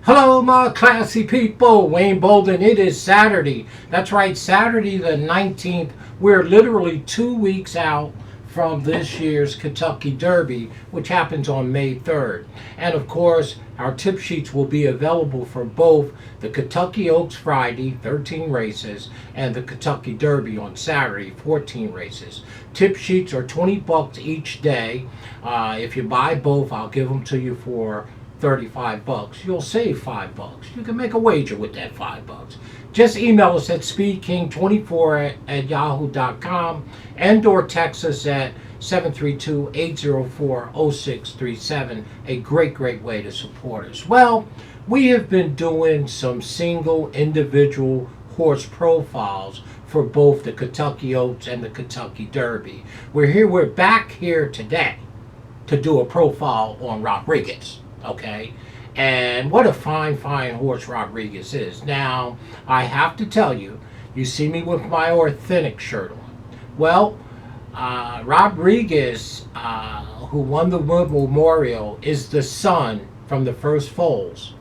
Hello, my classy people. Wayne Bolden. It is Saturday. That's right, Saturday the 19th. We're literally 2 weeks out from this year's Kentucky Derby, which happens on May 3rd. And of course, our tip sheets will be available for both the Kentucky Oaks Friday, 13 races, and the Kentucky Derby on Saturday, 14 races. Tip sheets are $20 each day. If you buy both, I'll give them to you for $35. You'll save $5. You can make a wager with that $5. Just email us at speedking24@yahoo.com and or text us at 732-804-0637. A great way to support us. Well, we have been doing some single individual horse profiles for both the Kentucky Oaks and the Kentucky Derby. We're back here today to do a profile on RODRIGQUEZ. Okay, and what a fine horse RODRIGQUEZ is. Now, I have to tell you, you see me with my Authentic shirt on. Well, RODRIGQUEZ, who won the Memorial, is the son from the first foals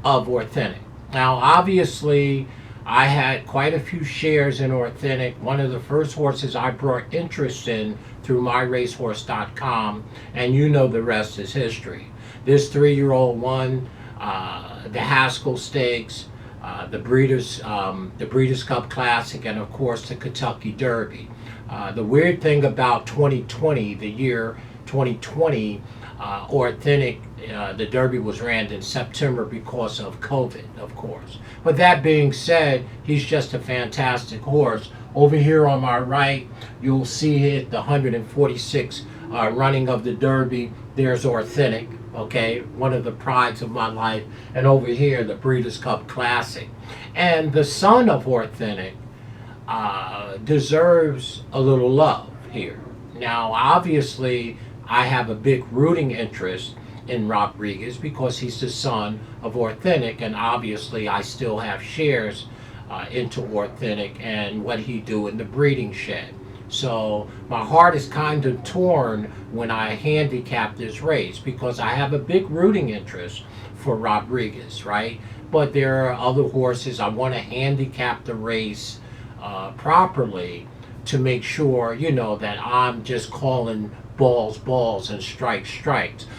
of Authentic. Now, obviously, I had quite a few shares in Authentic. One of the first horses I brought interest in through myracehorse.com, and you know the rest is history. This 3-year-old won the Haskell Stakes, the Breeders' Cup Classic, and of course the Kentucky Derby. The weird thing about 2020, the year 2020, Authentic, the Derby was ran in September because of COVID, of course. But that being said, he's just a fantastic horse. Over here on my right, you'll see it, the 146 running of the Derby. There's Authentic. Okay, one of the prides of my life, and over here the Breeders' Cup Classic. And the son of Authentic deserves a little love here. Now, obviously, I have a big rooting interest in RODRIGQUEZ because he's the son of Authentic, and obviously I still have shares into Authentic and what he do in the breeding shed. So my heart is kind of torn when I handicap this race because I have a big rooting interest for RODRIGQUEZ, right? But there are other horses. I want to handicap the race properly to make sure, you know, that I'm just calling balls and strikes.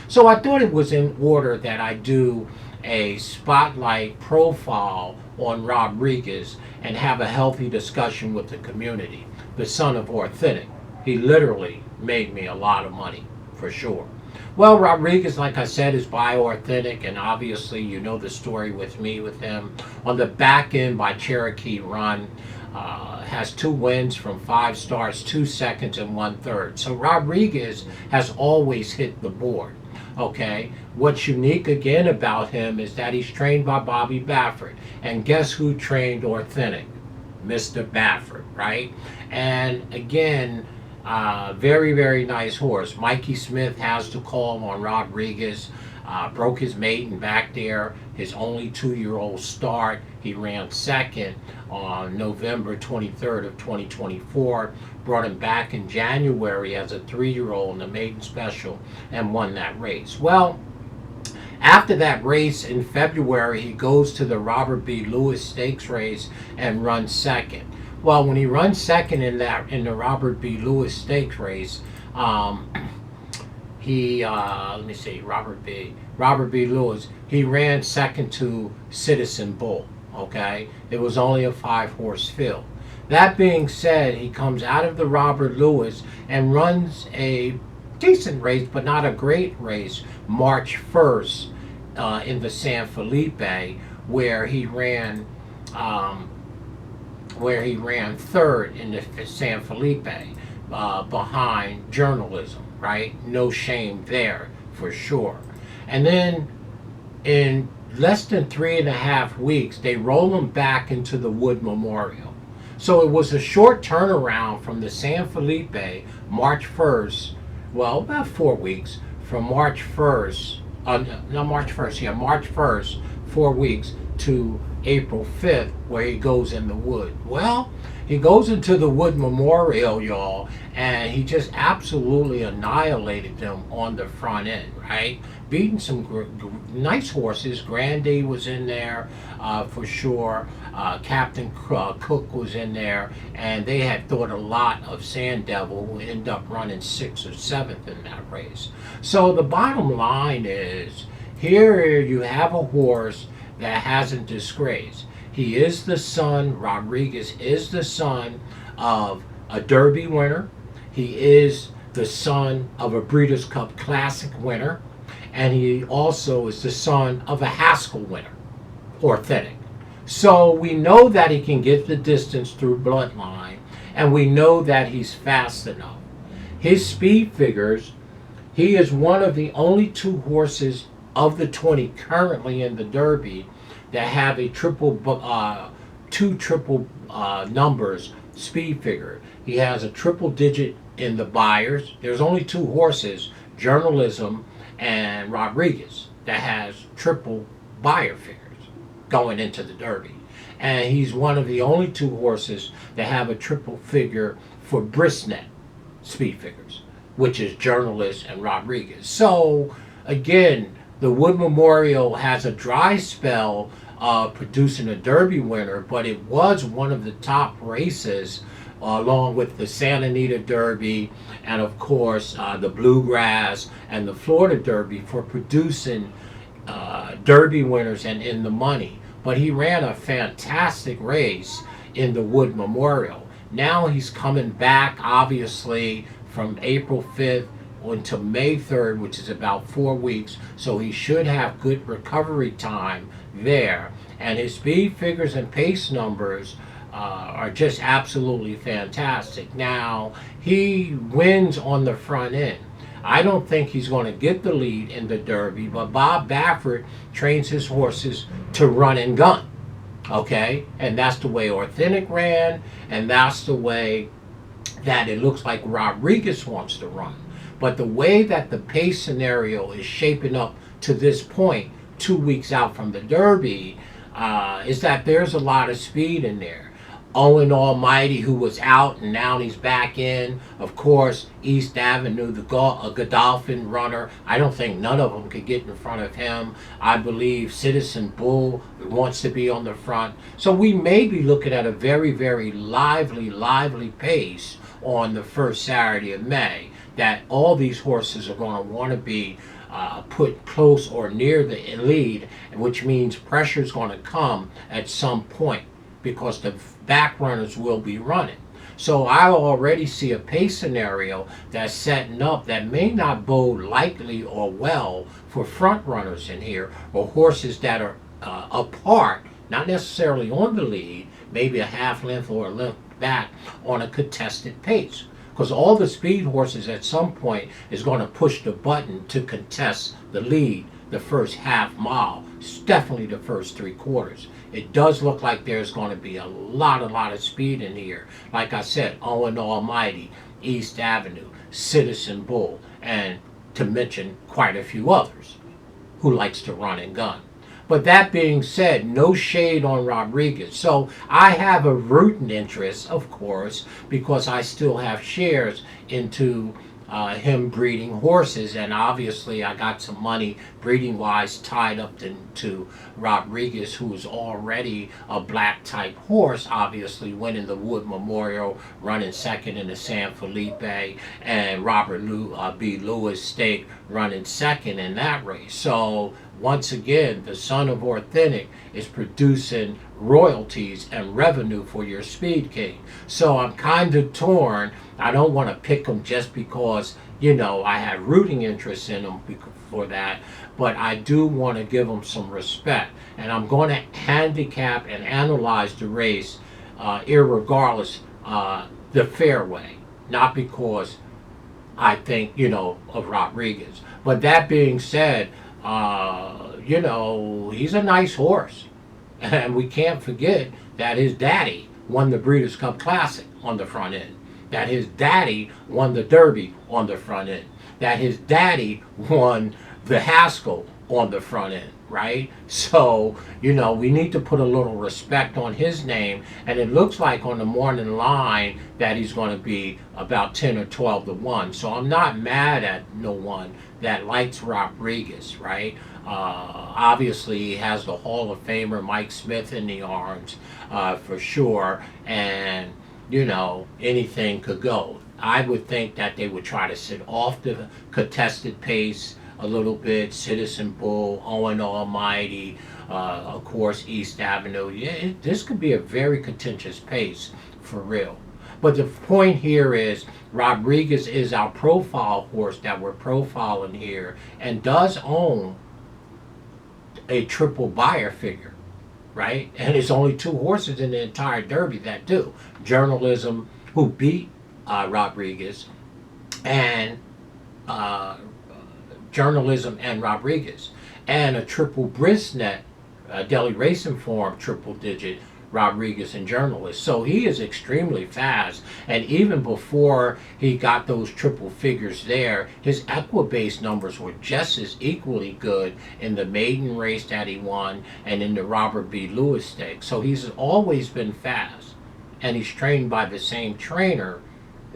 So I thought it was in order that I do a spotlight profile on RODRIGQUEZ and have a healthy discussion with the community. The son of Authentic. He literally made me a lot of money, for sure. Well, RODRIGQUEZ, like I said, is by Authentic, and obviously you know the story with me with him. On the back end by Cherokee Run, has 2 wins from 5 starts, 2 seconds, and 1/3. So RODRIGQUEZ has always hit the board. Okay, what's unique again about him is that he's trained by Bobby Baffert. And guess who trained Authentic? Mr. Baffert, right? And again, very nice horse. Mikey Smith has to call on RODRIGQUEZ. Broke his maiden back there. His only 2-year-old start. He ran second on November 23rd of 2024. Brought him back in January as a 3-year-old in the maiden special and won that race. Well, after that race in February, he goes to the Robert B. Lewis Stakes race and runs second. Well, when he runs second in the Robert B. Lewis Stakes race, let me see, Robert B. Lewis, he ran second to Citizen Bull. Okay, it was only a 5-horse field. That being said, he comes out of the Robert Lewis and runs a decent race, but not a great race, March 1st in the San Felipe, where he ran third in the San Felipe behind Journalism, right? No shame there for sure. And then in less than 3.5 weeks, they roll him back into the Wood Memorial. So it was a short turnaround from the San Felipe, March 1st, well, about 4 weeks, from March 1st 4 weeks to April 5th, where he goes in the wood. Well, he goes into the Wood Memorial, y'all, and he just absolutely annihilated them on the front end, right? Beating some nice horses. Grande was in there for sure. Captain Cook was in there, and they had thought a lot of Sand Devil, who ended up running 6th or 7th in that race. So the bottom line is, here you have a horse that hasn't disgraced. He is the son, Rodriguez is the son of a Derby winner. He is the son of a Breeders' Cup Classic winner. And he also is the son of a Haskell winner, Authentic. So we know that he can get the distance through bloodline, and we know that he's fast enough. His speed figures, he is one of the only 2 horses of the 20 currently in the Derby that have a two triple numbers speed figure. He has a triple digit in the Buyers. There's only 2 horses, Journalism and Rodriguez, that has triple Buyer figures going into the Derby. And he's one of the only 2 horses that have a triple figure for Brisnet speed figures, which is Journalist and Rodriguez. So again, the Wood Memorial has a dry spell producing a Derby winner, but it was one of the top races along with the Santa Anita Derby and of course the Bluegrass and the Florida Derby for producing Derby winners and in the money. But he ran a fantastic race in the Wood Memorial. Now he's coming back, obviously, from April 5th until May 3rd, which is about 4 weeks, so he should have good recovery time there. And his speed figures and pace numbers are just absolutely fantastic. Now, he wins on the front end. I don't think he's going to get the lead in the Derby, but Bob Baffert trains his horses to run and gun, okay? And that's the way Authentic ran, and that's the way that it looks like Rodriguez wants to run. But the way that the pace scenario is shaping up to this point, 2 weeks out from the Derby, is that there's a lot of speed in there. Owen Almighty, who was out and now he's back in. Of course, East Avenue, the Godolphin runner. I don't think none of them could get in front of him. I believe Citizen Bull wants to be on the front. So we may be looking at a very, very lively pace on the first Saturday of May, that all these horses are going to want to be put close or near the lead, which means pressure is going to come at some point because the back runners will be running. So I already see a pace scenario that's setting up that may not bode likely or well for front runners in here, or horses that are apart, not necessarily on the lead, maybe a half length or a length back on a contested pace. Because all the speed horses at some point is going to push the button to contest the lead the first half mile, definitely the first 3/4. It does look like there's going to be a lot of speed in here. Like I said, Owen Almighty, East Avenue, Citizen Bull, and to mention quite a few others who likes to run and gun. But that being said, no shade on Rodriguez. So I have a rooting interest, of course, because I still have shares into him breeding horses, and obviously I got some money breeding wise tied up to Rodriguez, who is already a black type horse, obviously winning the Wood Memorial, running second in the San Felipe, and Robert B. Lewis Stake running second in that race. So once again, the son of Authentic is producing royalties and revenue for your SpeedKing. So I'm kind of torn. I don't want to pick him just because, you know, I had rooting interest in him for that, but I do want to give him some respect. And I'm going to handicap and analyze the race irregardless the fairway, not because I think, you know, of Rodriguez. But that being said, you know, he's a nice horse. And we can't forget that his daddy won the Breeders' Cup Classic on the front end. That his daddy won the Derby on the front end. That his daddy won the Haskell on the front end, right? So, we need to put a little respect on his name. And it looks like on the morning line that he's going to be about 10 or 12 to 1. So I'm not mad at no one that likes Rodriguez, right? Obviously, he has the Hall of Famer Mike Smith in the arms, for sure. And, anything could go. I would think that they would try to sit off the contested pace a little bit. Citizen Bull, Owen Almighty, of course, East Avenue. Yeah, this could be a very contentious pace for real. But the point here is Rodriguez is our profile horse that we're profiling here and does own a triple buyer figure, right? And there's only 2 horses in the entire Derby that do. Journalism, who beat Rodriguez, and Journalism and Rodriguez, and a triple brisnet, Delhi Racing Form triple digit, Rodriguez and Journalist. So he is extremely fast, and even before he got those triple figures there, his Equibase numbers were just as equally good in the maiden race that he won and in the Robert B. Lewis Stakes. So he's always been fast, and he's trained by the same trainer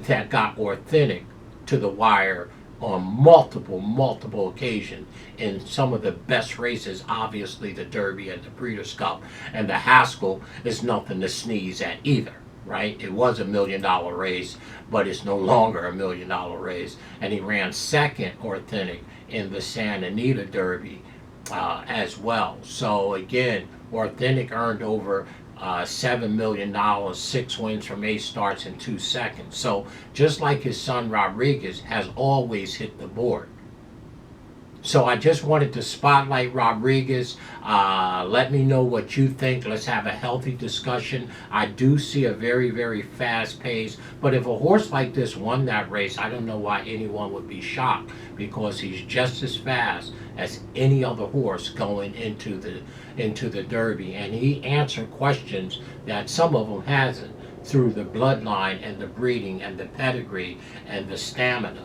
that got Authentic to the wire on multiple occasions in some of the best races, obviously the Derby and the Breeders' Cup. And the Haskell is nothing to sneeze at either, right? It was $1 million race, but it's no longer $1 million race. And he ran second, Authentic, in the Santa Anita Derby as well. So again, Authentic earned over $7 million, 6 wins from 8 starts in 2 seconds. So just like his son Rodriguez has always hit the board. So I just wanted to spotlight Rodriguez. Let me know what you think. Let's have a healthy discussion. I do see a very fast pace, but if a horse like this won that race, I don't know why anyone would be shocked, because he's just as fast as any other horse going into the Derby, and he answered questions that some of them hasn't, through the bloodline and the breeding and the pedigree and the stamina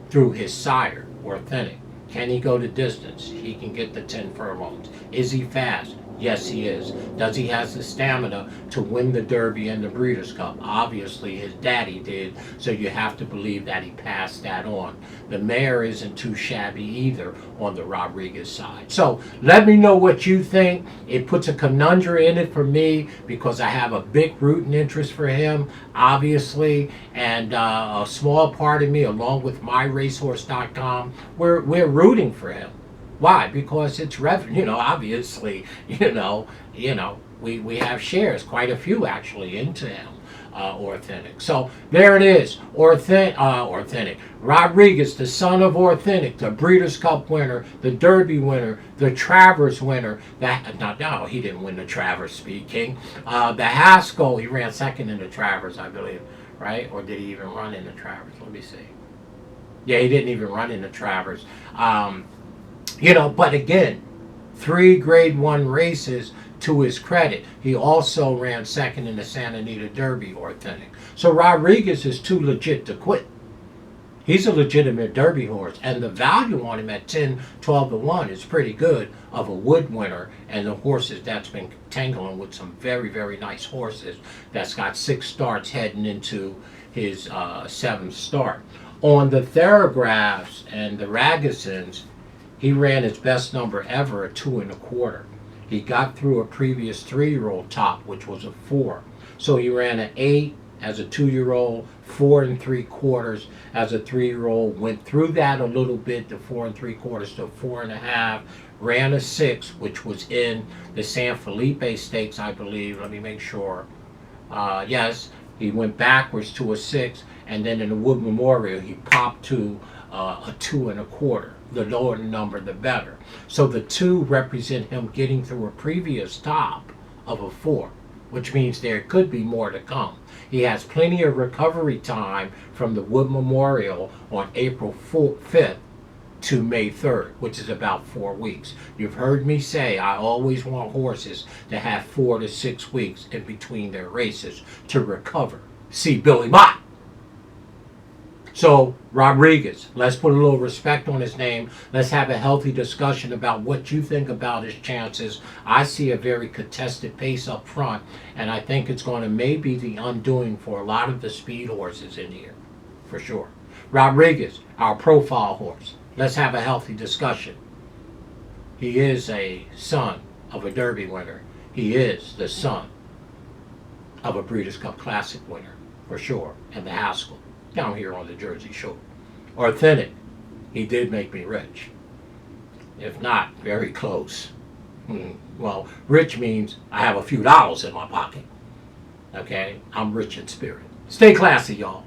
through his sire, Authentic. Can he go the distance? He can get the 10 furlongs. Is he fast? Yes, he is. Does he have the stamina to win the Derby and the Breeders' Cup? Obviously, his daddy did, so you have to believe that he passed that on. The mare isn't too shabby either on the Rodriguez side. So let me know what you think. It puts a conundrum in it for me because I have a big rooting interest for him, obviously, and a small part of me, along with MyRacehorse.com, we're rooting for him. Why? Because it's revenue. Obviously, we have shares, quite a few actually, into him, Authentic. So there it is, Authentic. Rodriguez, the son of Authentic, the Breeders' Cup winner, the Derby winner, the Travers winner. No, he didn't win the Travers, SpeedKing. The Haskell, he ran second in the Travers, I believe, right? Or did he even run in the Travers? Let me see. Yeah, he didn't even run in the Travers. But again, 3 Grade 1 races to his credit. He also ran second in the Santa Anita Derby, Authentic. So Rodriguez is too legit to quit. He's a legitimate Derby horse, and the value on him at 10, 12 to 1 is pretty good of a Wood winner, and the horses that's been tangling with some very nice horses that's got 6 starts heading into his 7th start. On the Thoroughbreds and the Ragusins, he ran his best number ever at 2 1/4. He got through a previous 3-year-old top, which was a 4. So he ran an 8 as a 2-year-old, 4 3/4 as a 3-year-old, went through that a little bit to 4 3/4 to 4 1/2, ran a 6, which was in the San Felipe Stakes, I believe. Let me make sure. Yes, he went backwards to a 6, and then in the Wood Memorial, he popped to a 2 1/4. The lower the number, the better. So the 2 represent him getting through a previous top of a 4, which means there could be more to come. He has plenty of recovery time from the Wood Memorial on April 5th to May 3rd, which is about 4 weeks. You've heard me say I always want horses to have 4 to 6 weeks in between their races to recover. See Billy Mott. So, Rodriguez, let's put a little respect on his name. Let's have a healthy discussion about what you think about his chances. I see a very contested pace up front, and I think it's going to maybe the undoing for a lot of the speed horses in here, for sure. Rodriguez, our profile horse. Let's have a healthy discussion. He is a son of a Derby winner. He is the son of a Breeders' Cup Classic winner, for sure, and the Haskell, down here on the Jersey Shore. Authentic, he did make me rich. If not, very close. Well, rich means I have a few dollars in my pocket. Okay? I'm rich in spirit. Stay classy, y'all.